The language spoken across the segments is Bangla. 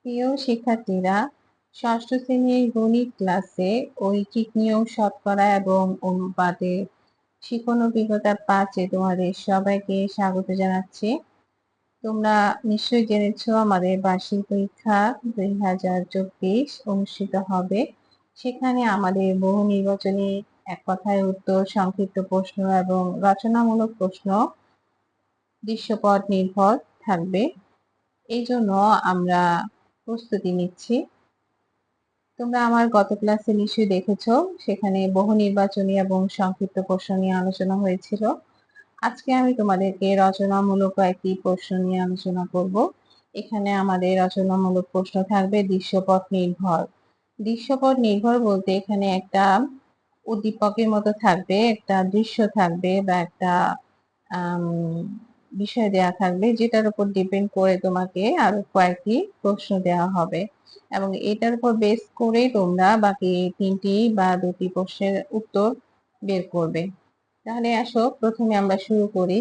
প্রিয় শিক্ষার্থীরা, ষষ্ঠ শ্রেণীর গণিত ক্লাসে ঐকিক নিয়ম, শতকরা এবং অনুপাতের শিখন অভিজ্ঞতা 5-এ তোমাদের সবাইকে স্বাগত জানাচ্ছি। তোমরা নিশ্চয়ই জেনেছো আমাদের বার্ষিক পরীক্ষা 2024 অনুষ্ঠিত হবে। সেখানে আমাদের বহু নির্বাচনী এক কথায় উত্তর, সংক্ষিপ্ত প্রশ্ন এবং রচনামূলক প্রশ্ন দৃশ্যপট নির্ভর থাকবে। এই জন্য আমরা প্রস্তুতি নিচ্ছি। তোমরা আমার গত ক্লাসে নিশ্চয়ই দেখেছো, সেখানে বহু নির্বাচনী এবং সংক্ষিপ্ত প্রশ্ন নিয়ে আলোচনা হয়েছিল। আজকে আমি তোমাদেরকে রচনামূলক কয়েকটি প্রশ্ন নিয়ে আলোচনা করব। এখানে আমাদের রচনামূলক প্রশ্ন থাকবে দৃশ্যপট নির্ভর। দৃশ্যপট নির্ভর বলতে এখানে একটা উদ্দীপকের মতো থাকবে, একটা দৃশ্য থাকবে বা একটা বিষয় দেয়া থাকবে, যেটার উপর ডিপেন্ড করে তোমাকে আরো কয়েকটি প্রশ্ন দেওয়া হবে এবং এটার উপর বেস করেই তোমরা বাকি 3টি বা 2টি প্রশ্নের উত্তর বের করবে। তাহলে আসো প্রথমে আমরা শুরু করি।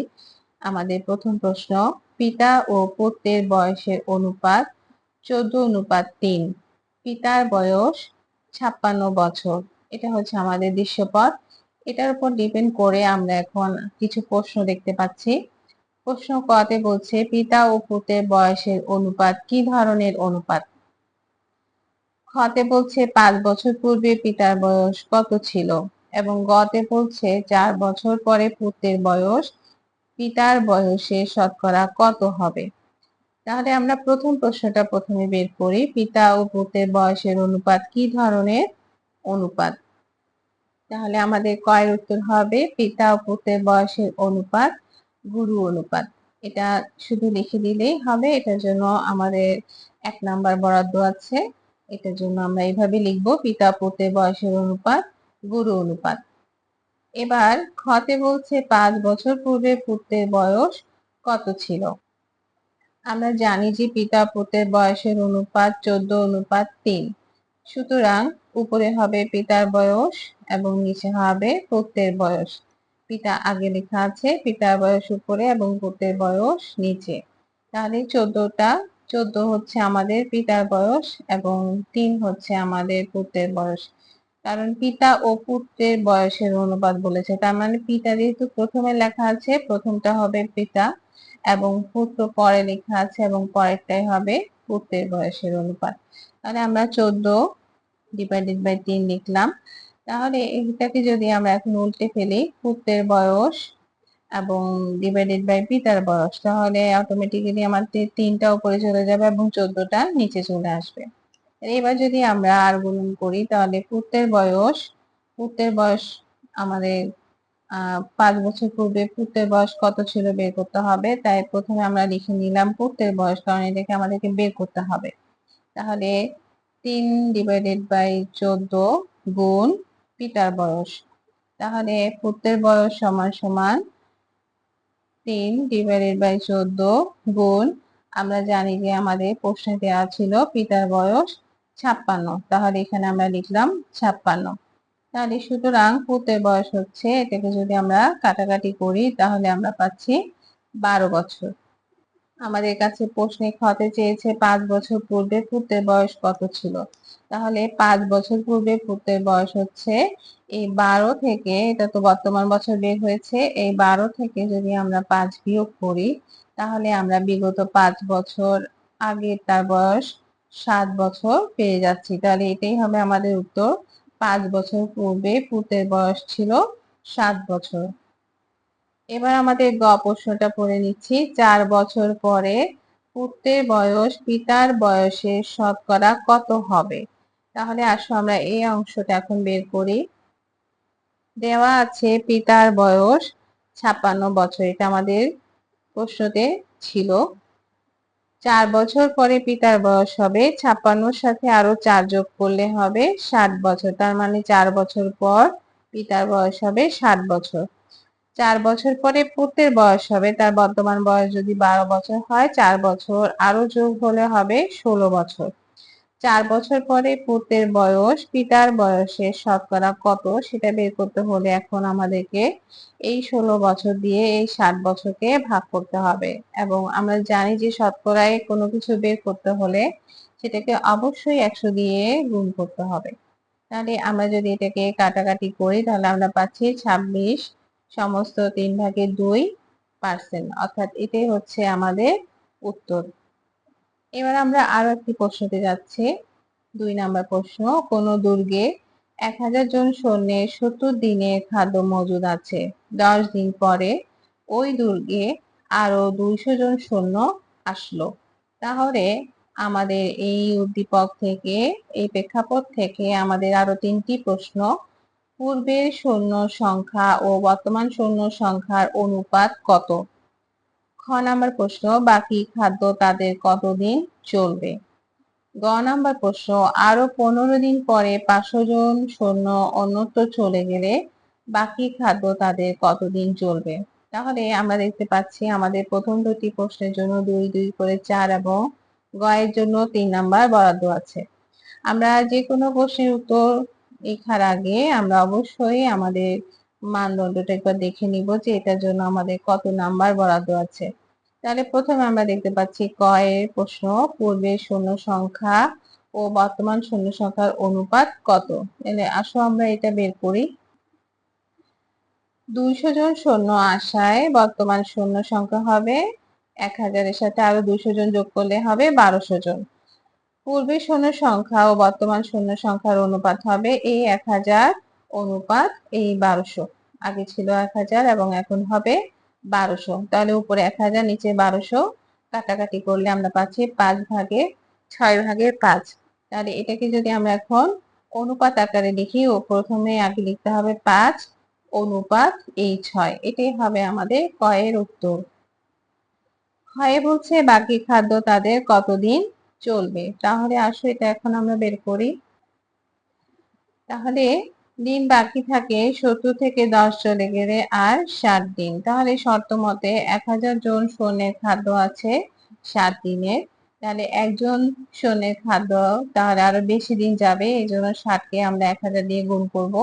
আমাদের প্রথম প্রশ্ন, পিতা ও পুত্রের বয়সের অনুপাত 14:3। পিতার বয়স 56 বছর। এটা হচ্ছে আমাদের দৃশ্যপট। এটার উপর ডিপেন্ড করে আমরা এখন কিছু প্রশ্ন দেখতে পাচ্ছি। প্রশ্ন কতে বলছে পিতা ও পুত্রের বয়সের অনুপাত কি ধরনের অনুপাত। খতে বলছে 5 বছর পূর্বে পিতার বয়স কত ছিল এবং গতে বলছে 4 বছর পরে পুত্রের বয়স পিতার বয়সে শতকরা কত হবে। তাহলে আমরা প্রথম প্রশ্নটা প্রথমে বের করি, পিতা ও পুত্রের বয়সের অনুপাত কি ধরনের অনুপাত। তাহলে আমাদের কয়ের উত্তর হবে পিতা ও পুত্রের বয়সের অনুপাত গুরু অনুপাত। এটা শুধু লিখে দিলেই হবে, এটার জন্য আমাদের 1 নাম্বার বরাদ্দ আছে। এটার জন্য আমরা এইভাবে লিখবো, পিতা পুত্রের বয়সের অনুপাত গুরু অনুপাত। এবার খতে বলছে 5 বছর পূর্বে পুত্রের বয়স কত ছিল। আমরা জানি যে পিতা পুত্রের বয়সের অনুপাত 14:3। সুতরাং উপরে হবে পিতার বয়স এবং নিচে হবে পুত্রের বয়স। পিতা আগে লেখা আছে, পিতার বয়স উপরে এবং পুত্রের বয়স নিচে। তাহলে 14 হচ্ছে আমাদের পিতার বয়স এবং 3 হচ্ছে আমাদের পুত্রের বয়স। কারণ পিতা ও পুত্রের বয়সের অনুপাত বলেছে, তার মানে পিতা যেহেতু প্রথমে লেখা আছে, প্রথমটা হবে পিতা এবং পুত্র পরে লেখা আছে এবং পরেরটাই হবে পুত্রের বয়সের অনুপাত। তাহলে আমরা 14/3 লিখলাম। তাহলে এটাকে যদি আমরা এখন উল্টে ফেলি, পুত্রের বয়স এবং ডিভাইডেড বাই পিতার বয়স, তাহলে অটোমেটিক্যালি আমাদের 3টা উপরে চলে যাবে এবং 14টা নিচে চলে আসবে। এবার যদি আমরা আর গুণন করি, তাহলে পুত্রের বয়স আমাদের 5 বছর পূর্বে পুত্রের বয়স কত ছিল বের করতে হবে। তাই প্রথমে আমরা লিখে নিলাম পুত্রের বয়স, কারণ এটাকে আমাদেরকে বের করতে হবে। তাহলে 3/14 গুণ পিতার বয়স। তাহলে পুত্রের বয়স সমান সমান 3/14 গুণ, আমরা জানি যে আমাদের প্রশ্নে দেওয়া ছিল পিতার বয়স 56, তাহলে এখানে আমরা লিখলাম 56। তাহলে সুতরাং পুত্রের বয়স হচ্ছে, এটাকে যদি আমরা কাটাকাটি করি তাহলে আমরা পাচ্ছি 12 বছর। আমাদের কাছে প্রশ্নে খতে চেয়েছে 5 বছর পূর্বে পুত্রের বয়স কত ছিল। তাহলে 5 বছর পূর্বে পুত্রের বয়স হচ্ছে, এই 12 থেকে, এটা তো বর্তমান বছর বের হয়েছে, এই 12 থেকে যদি আমরা 5 বিয়োগ করি তাহলে আমরা বিগত 5 বছর আগে তার বয়স 7 বছর পেয়ে যাচ্ছি। তাহলে এটাই হবে আমাদের উত্তর, 5 বছর পূর্বে পুত্রের বয়স ছিল 7 বছর। এবার আমাদের গ প্রশ্নটা পড়ে নিচ্ছি, 4 বছর পরে পুত্রের বয়স পিতার বয়সের শতকরা কত হবে। তাহলে আসো আমরা এই অংশটা এখন বের করি। দেওয়া আছে পিতার বয়স 56 বছর, এটা আমাদের প্রশ্নতে ছিল। 4 বছর পরে পিতার বয়স হবে, 56 সাথে আরো 4 যোগ করলে হবে 60 বছর। তার মানে 4 বছর পর পিতার বয়স হবে 60 বছর। 4 বছর পরে পুত্রের বয়স হবে, তার বর্তমান বয়স যদি 12 বছর হয়, 4 বছর আরো যোগ হলে হবে 16 বছর। 4 বছর পরে পুত্রের বয়স পিতার বয়সের শতকরা কত সেটা বের করতে হলে এখন আমাদেরকে এই 16 বছর দিয়ে এই 60 বছরকে ভাগ করতে হবে। এবং আমরা জানি যে শতকরায় কোনো কিছু বের করতে হলে সেটাকে অবশ্যই 100 দিয়ে গুণ করতে হবে। তাহলে আমরা যদি এটাকে কাটাকাটি করি তাহলে আমরা পাচ্ছি 26 সমস্ত 3/2%, অর্থাৎ এটাই হচ্ছে আমাদের উত্তর। এবার আমরা আরো একটি প্রশ্নতে যাচ্ছি। 2 নাম্বার প্রশ্ন, কোন দুর্গে 1000 জন সৈন্যের 70 দিনের খাদ্য মজুদ আছে। 10 দিন পরে ওই দুর্গে আরো 200 জন সৈন্য আসলো। তাহলে আমাদের এই উদ্দীপক থেকে, এই প্রেক্ষাপট থেকে আমাদের আরো 3টি প্রশ্ন। পূর্বের সৈন্য সংখ্যা ও বর্তমান সৈন্য সংখ্যার অনুপাত কত? খ নাম্বার প্রশ্ন, বাকি খাদ্য তাদের কতদিন চলবে? গ নাম্বার প্রশ্ন, আরো 15 দিন পরে 500 জন সৈন্য অন্যত্র চলে গেলে বাকি খাদ্য তাদের কতদিন চলবে? তাহলে আমরা দেখতে পাচ্ছি আমাদের প্রথম দুটি প্রশ্নের জন্য 2 2 করে 4 এবং গ এর জন্য 3 নাম্বার বরাদ্দ আছে। আমরা যে কোনো প্রশ্নের উত্তর লেখার আগে আমরা অবশ্যই আমাদের মানদণ্ডটা একবার দেখে নিব যে এটার জন্য আমাদের কত নাম্বার বরাদ্দ আছে। তাহলে প্রথমে আমরা দেখতে পাচ্ছি ক এর প্রশ্ন, পূর্বের শূন্য সংখ্যা ও বর্তমান শূন্য সংখ্যার অনুপাত কত? তাহলে আসো আমরা এটা বের করি। 200 জন সৈন্য আসায় বর্তমান শূন্য সংখ্যা হবে 1000 এর সাথে আরো 200 জন যোগ করলে হবে 1200 জন। পূর্বের শূন্য সংখ্যা ও বর্তমান শূন্য সংখ্যার অনুপাত হবে এই 1000 অনুপাত এই 1200। আগে ছিল 1000 এবং এখন হবে 1200। তাহলে উপরে 1000 নিচে 1200 কাটাকাটি করলে আমরা পাচ্ছি 5/6/5। তাহলে এটাকে যদি আমরা এখন অনুপাত আকারে লিখি, ও প্রথমে আগে লিখতে হবে 5 অনুপাত এই 6। এটাই হবে আমাদের ক এর উত্তর। ক্ষয়ে বলছে বাকি খাদ্য তাদের কতদিন চলবে। তাহলে আসো এটা এখন আমরা বের করি। তাহলে দিন বাকি থাকে 70 থেকে 10 চলে গেলে আর 60 দিন। তাহলে শর্ত মতে 1000 জন সৈন্যের খাদ্য আছে 60 দিনের। তাহলে একজন সৈন্যের খাদ্য তাহলে আরো বেশি দিন যাবে, এই জন্য 60কে আমরা 1000 দিয়ে গুণ করব।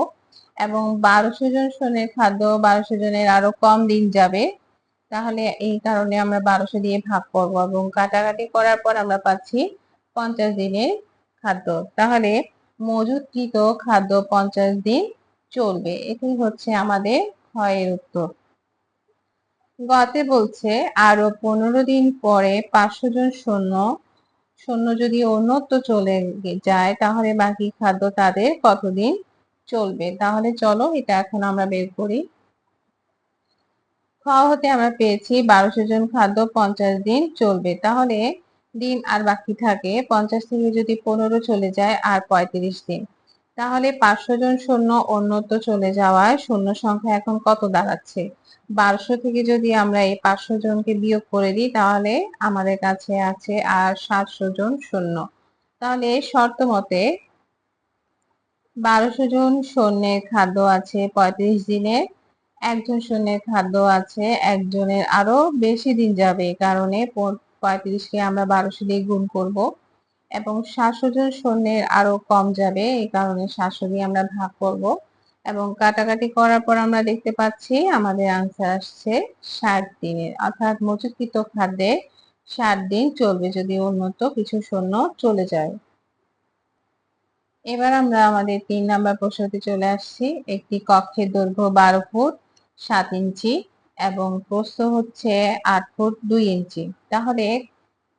এবং 1200 জন সৈন্যের খাদ্য 1200 জনের আরো কম দিন যাবে, তাহলে এই কারণে আমরা 1200 দিয়ে ভাগ করব এবং কাটাকাটি করার পর আমরা পাচ্ছি 50 দিনের খাদ্য। তাহলে মজুদকৃত খাদ্য 50 দিন চলবে। এটাই হচ্ছে আমাদের ক্ষয়ের উত্তর। গতে বলছে আরো 15 দিন পরে 500 জন সৈন্য যদি অন্যত্র চলে যায় তাহলে বাকি খাদ্য তাদের কতদিন চলবে? তাহলে চলো এটা এখন আমরা বের করি। খ হতে আমরা পেয়েছি 1200 জন খাদ্য 50 দিন চলবে। তাহলে দিন আর বাকি থাকে 50 থেকে যদি 15 চলে যায় আর 35 দিন। তাহলে 500 জন সৈন্য অন্যত্র চলে যাওয়ায় শূন্য সংখ্যা এখন কত দাঁড়াচ্ছে? 1200 থেকে যদি আমরা এই 500 জনকে বিয়োগ করে দিই তাহলে আমাদের কাছে আছে আর 700 জন সৈন্য। তাহলে শর্ত মতে 1200 জন সৈন্যের খাদ্য আছে 35 দিনের, একজন সৈন্যের খাদ্য আছে একজনের আরো বেশি দিন যাবে, এই কারণে 35কে আমরা 1200 দিয়ে গুণ করব। এবং 700 জন সৈন্যের আরো কম যাবে, এই কারণে 700 দিয়ে আমরা ভাগ করব। এবং কাটাকাটি করার পর আমরা দেখতে পাচ্ছি আমাদের আনসার আসছে 60 দিনের, অর্থাৎ মজুতকৃত খাদ্যে 60 দিন চলবে যদি উন্নত কিছু সৈন্য চলে যায়। এবার আমরা আমাদের 3 নাম্বার প্রশ্নতে চলে আসছি। একটি কক্ষের দৈর্ঘ্য 12 ফুট 7 ইঞ্চি এবং প্রস্থ হচ্ছে 8 ফুট 2 ইঞ্চি। তাহলে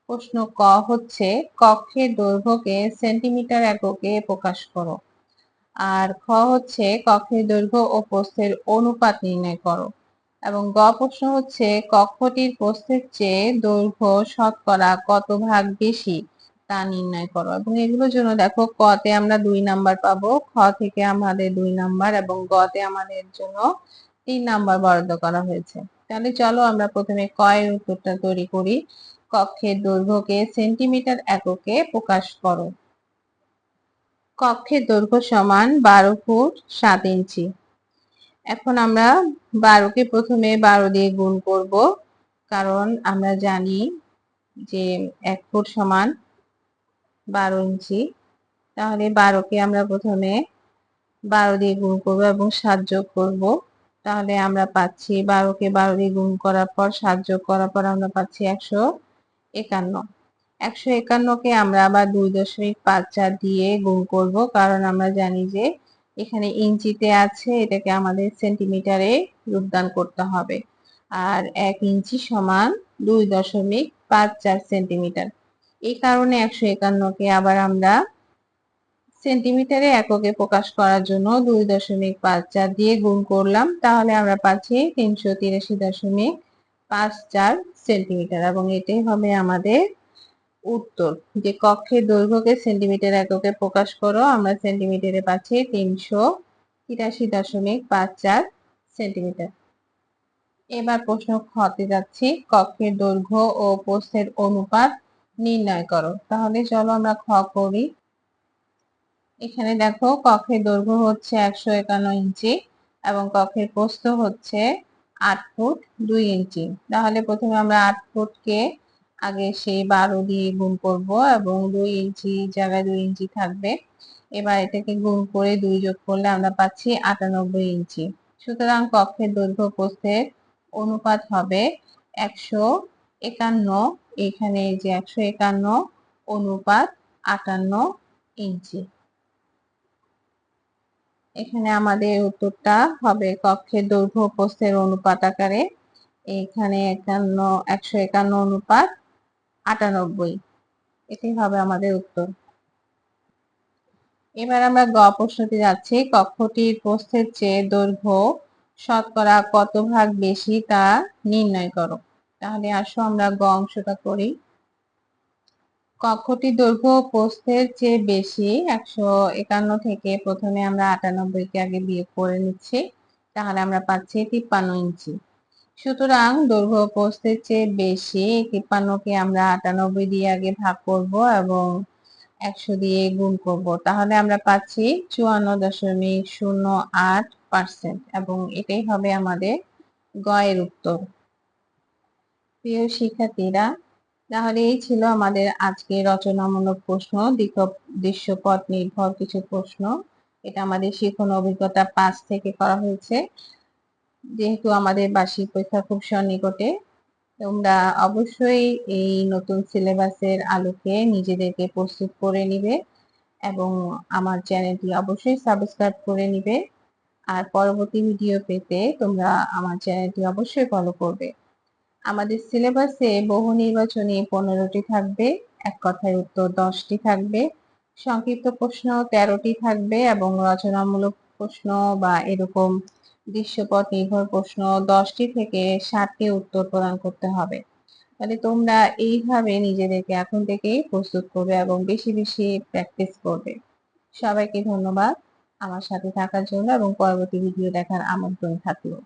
প্রশ্ন ক হচ্ছে কক্ষের দৈর্ঘ্যকে সেন্টিমিটার এককে প্রকাশ করো। আর খ হচ্ছে কক্ষের দৈর্ঘ্য ও প্রস্থের অনুপাত নির্ণয় করো। এবং গ প্রশ্ন হচ্ছে কক্ষটির প্রস্থের চেয়ে দৈর্ঘ্য শতকরা কত ভাগ বেশি তা নির্ণয় করো। এবং এগুলোর জন্য দেখো ক তে আমরা 2 নাম্বার পাবো, খ থেকে আমাদের 2 নাম্বার এবং গ তে আমাদের জন্য 3 নাম্বার বরাদ্দ করা হয়েছে। তাহলে চলো আমরা প্রথমে ক এর উত্তরটা তৈরি করি। কক্ষের দৈর্ঘ্যকে সেন্টিমিটার এককে প্রকাশ করো। কক্ষের দৈর্ঘ্য সমান 12 ফুট 7 ইঞ্চি। এখন আমরা 12কে প্রথমে 12 দিয়ে গুণ করব, কারণ আমরা জানি যে 1 ফুট সমান 12 ইঞ্চি। তাহলে 12কে আমরা প্রথমে 12 দিয়ে গুণ করবো এবং 7 যোগ করবো। তাহলে আমরা পাচ্ছি 12কে 12 দিয়ে গুণ করার পর 7 যোগ করার পর আমরা পাচ্ছি 151। 151কে আমরা আবার 2.54 দিয়ে গুণ করব, কারণ আমরা জানি যে এখানে ইঞ্চিতে আছে, এটাকে আমাদের সেন্টিমিটারে রূপদান করতে হবে। আর 1 ইঞ্চি সমান 2.54 সেন্টিমিটার। এই কারণে 151কে আবার আমরা সেন্টিমিটারে এককে প্রকাশ করার জন্য 2.54 দিয়ে গুণ করলাম। তাহলে আমরা পাচ্ছি 383.54 সেন্টিমিটার, এবং এটাই হবে আমাদের উত্তর। যে কক্ষের দৈর্ঘ্যকে সেন্টিমিটার এককে প্রকাশ করো, আমরা সেন্টিমিটারে পাচ্ছি 383.54 সেন্টিমিটার। এবার প্রশ্ন খতে যাচ্ছি, কক্ষের দৈর্ঘ্য ও প্রস্থের অনুপাত নির্ণয় করো। তাহলে চলো আমরা খ করি। এখানে দেখো কক্ষের দৈর্ঘ্য হচ্ছে 151 ইঞ্চি এবং কক্ষের প্রস্থ হচ্ছে 8 ফুট 2 ইঞ্চি। তাহলে প্রথমে আমরা 8 ফুটকে আগে সেই 12 দিয়ে গুণ করব এবং 2 ইঞ্চি জায়গায় 2 ইঞ্চি থাকবে। এবার এটাকে গুণ করে 2 যোগ করলে আমরা পাচ্ছি 98 ইঞ্চি। সুতরাং কক্ষের দৈর্ঘ্য প্রস্থের অনুপাত হবে 151, এখানে যে 151 অনুপাত 58 ইঞ্চি। এখানে আমাদের উত্তরটা হবে কক্ষের দৈর্ঘ্য প্রস্থের অনুপাত আকারে। এখানে 151 অনুপাত 98, এটাই হবে আমাদের উত্তর। এবার আমরা গ প্রশ্নতে যাচ্ছি, কক্ষটির প্রস্থের চেয়ে দৈর্ঘ্য শতকরা কত ভাগ বেশি তা নির্ণয় করো। তাহলে আসো আমরা গ অংশটা করি। কক্ষটির দৈর্ঘ্য প্রস্থের চেয়ে বেশি 151 থেকে প্রথমে আমরা 98কে আগে বিয়োগ করে নিচ্ছি, তাহলে আমরা পাচ্ছি 53 ইঞ্চি। সুতরাং দৈর্ঘ্য প্রস্থের চেয়ে বেশি 53কে আমরা 98 দিয়ে আগে ভাগ করব এবং 100 দিয়ে গুণ করব, তাহলে আমরা পাচ্ছি 54.08%, এবং এটাই হবে আমাদের গ এর উত্তর। প্রিয় শিক্ষার্থীরা, তাহলে এই ছিল আমাদের আজকে রচনামূলক প্রশ্ন, দৃশ্যপট নির্ভর কিছু প্রশ্ন। এটা আমাদের শিখন অভিজ্ঞতা 5 থেকে করা হয়েছে। যেহেতু আমাদের বার্ষিক পরীক্ষা খুব সন্নিকটে, তোমরা অবশ্যই এই নতুন সিলেবাসের আলোকে নিজেদেরকে প্রস্তুত করে নিবে এবং আমার চ্যানেলটি অবশ্যই সাবস্ক্রাইব করে নিবে। আর পরবর্তী ভিডিও পেতে তোমরা আমার চ্যানেলটি অবশ্যই ফলো করবে। আমাদের সিলেবাসে বহু নির্বাচনী 15টি থাকবে, এক কথায় উত্তর 10টি থাকবে, সংক্ষিপ্ত প্রশ্ন 13টি থাকবে এবং রচনামূলক প্রশ্ন বা এরকম দৃশ্যপট নির্ভর প্রশ্ন 10টি থেকে 60টি উত্তর প্রদান করতে হবে। তাহলে তোমরা এইভাবে নিজেদেরকে এখন থেকেই প্রস্তুত করবে এবং বেশি বেশি প্র্যাকটিস করবে। সবাইকে ধন্যবাদ আমার সাথে থাকার জন্য এবং পরবর্তী ভিডিও দেখার আমন্ত্রণ থাকলো।